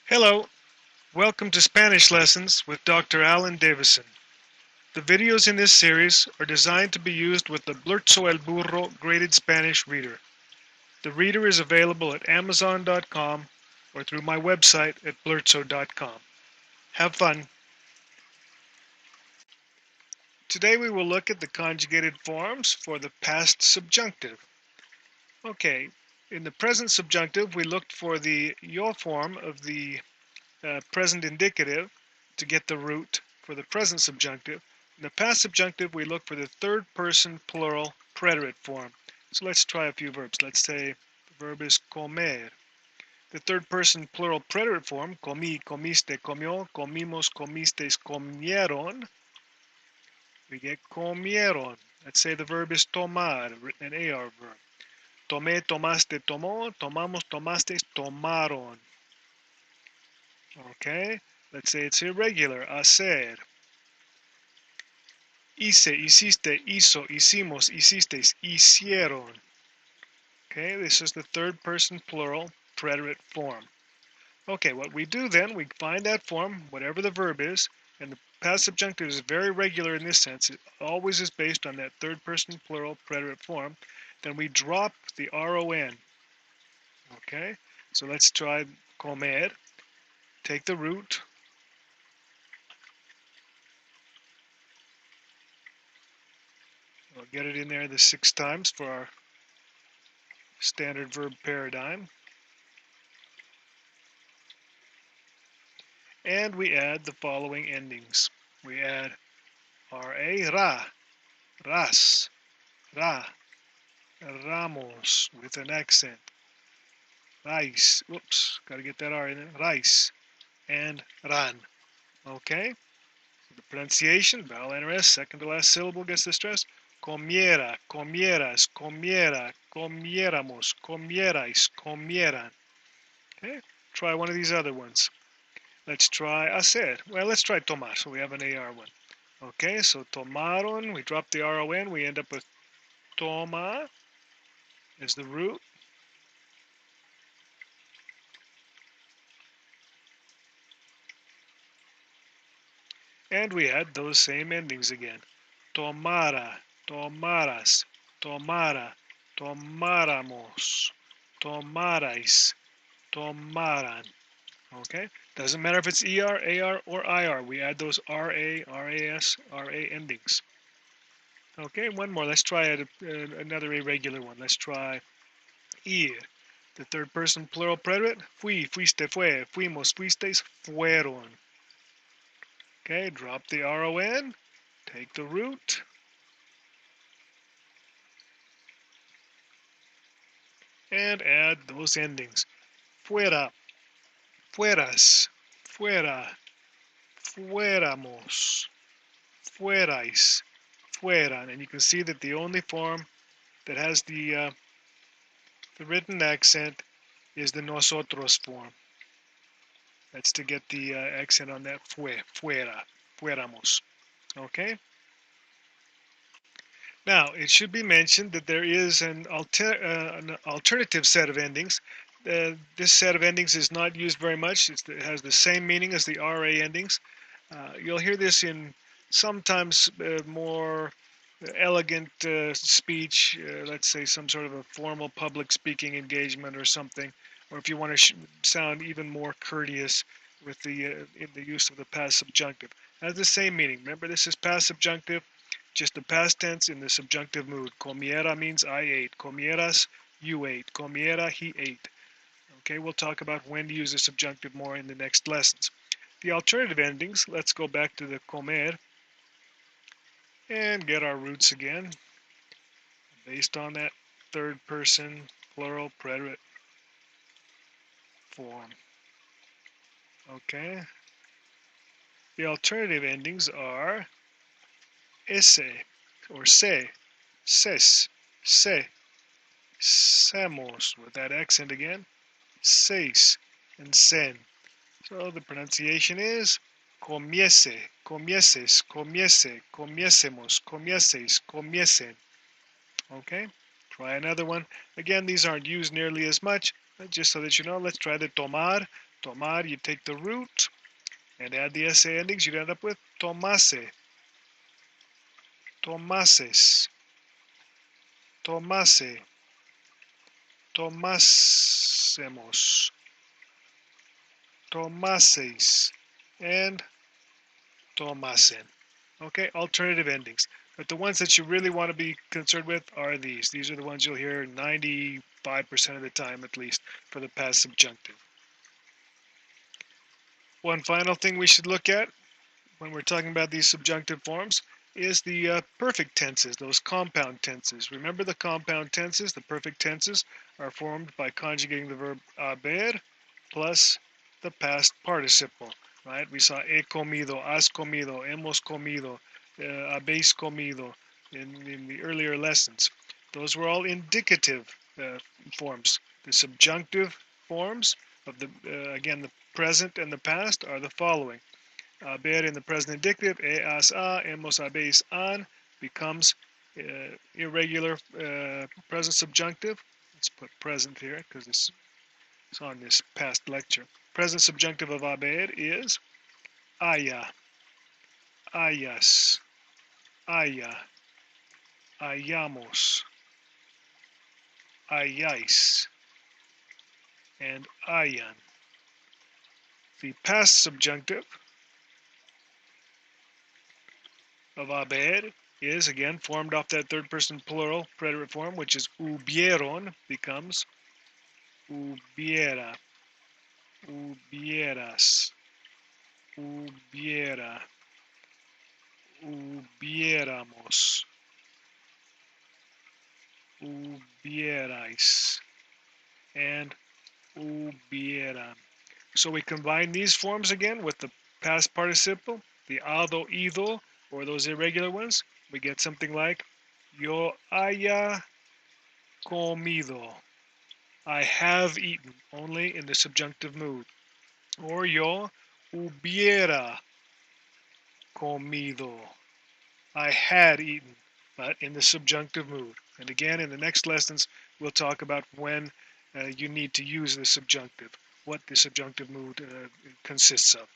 Hello, welcome to Spanish Lessons with Dr. Alan Davison. The videos in this series are designed to be used with the Blurtso El Burro graded Spanish reader. The reader is available at Amazon.com or through my website at blurtso.com. Have fun! Today we will look at the conjugated forms for the past subjunctive. Okay, in the present subjunctive we looked for the yo form of the present indicative to get the root for the present subjunctive. In the past subjunctive, we look for the third person plural preterite form. So let's try a few verbs. Let's say the verb is comer. The third person plural preterite form, comí, comiste, comió, comimos, comisteis, comieron, we get comieron. Let's say the verb is tomar, an AR verb. Tomé, tomaste, tomó, tomamos, tomasteis, tomaron. Okay, let's say it's irregular, hacer. Hice, hiciste, hizo, hicimos, hicisteis, hicieron. Okay, this is the third person plural preterite form. Okay, what we do then, we find that form, whatever the verb is, and the past subjunctive is very regular in this sense. It always is based on that third person plural preterite form. Then we drop the RON. Okay, so let's try comer. Take the root. We'll get it in there the 6 times for our standard verb paradigm. And we add the following endings. We add ra, ra, ras, ra, ramos with an accent, rice, whoops, gotta get that R in there, rice, and ran. Okay? The pronunciation, vowel NRS, second to last syllable gets the stress. Comiera, comieras, comiera, comiéramos, comierais, comieran. Okay? Try one of these other ones. Let's try hacer. Well, let's try tomar, so we have an AR one. Okay, so tomaron, we drop the RON, we end up with toma is the root. And we add those same endings again. Tomara, tomaras, tomara, tomáramos, tomarais, tomaran. Okay, doesn't matter if it's ER, AR, or IR. We add those RA, RAS, RA endings. Okay, one more. Let's try another irregular one. Let's try ir. The third person plural preterite. Fui, fuiste, fue, fuimos, fuisteis, fueron. Okay, drop the RON. Take the root. And add those endings. Fuera, fueras, fuera, fuéramos, fuerais, fueran. And you can see that the only form that has the written accent is the nosotros form. That's to get the accent on that fue, fuera, fuéramos. Okay? Now, it should be mentioned that there is an alternative set of endings. This set of endings is not used very much. It has the same meaning as the RA endings. You'll hear this in sometimes more elegant speech, let's say some sort of a formal public speaking engagement or something, or if you want to sound even more courteous with in the use of the past subjunctive. It has the same meaning. Remember, this is past subjunctive, just the past tense in the subjunctive mood. Comiera means I ate. Comieras, you ate. Comiera, he ate. Okay, we'll talk about when to use the subjunctive more in the next lessons. The alternative endings, let's go back to the comer and get our roots again based on that third person plural preterite form. Okay, the alternative endings are ese or se, ses, se, semos with that accent again, seis, and sen. So the pronunciation is comiese, comieses, comiese, comiésemos, comieseis, comiesen. Okay, try another one. Again, these aren't used nearly as much, but just so that you know, let's try the tomar. Tomar, you take the root and add the SA endings, you'd end up with tomase, tomases, tomase, tomasemos, tomases, and tomasen. Okay, alternative endings. But the ones that you really want to be concerned with are these. These are the ones you'll hear 95% of the time, at least, for the past subjunctive. One final thing we should look at when we're talking about these subjunctive forms is the perfect tenses, those compound tenses. Remember the compound tenses, the perfect tenses, are formed by conjugating the verb haber plus the past participle, right? We saw he comido, has comido, hemos comido, habéis comido in the earlier lessons. Those were all indicative forms. The subjunctive forms of the, again, the present and the past are the following. Haber in the present indicative, he, has, ha, hemos, habéis, han, becomes irregular present subjunctive. Let's put present here because it's on this past lecture. Present subjunctive of haber is haya, hayas, haya, hayamos, hayáis, and hayan. The past subjunctive of haber is again formed off that third person plural preterite form, which is hubieron, becomes hubiera, hubieras, hubiera, hubiéramos, hubierais, and hubieran. So we combine these forms again with the past participle, the hado, ido, or those irregular ones. We get something like yo haya comido. I have eaten, only in the subjunctive mood. Or yo hubiera comido. I had eaten, but in the subjunctive mood. And again, in the next lessons, we'll talk about when you need to use the subjunctive, what the subjunctive mood consists of.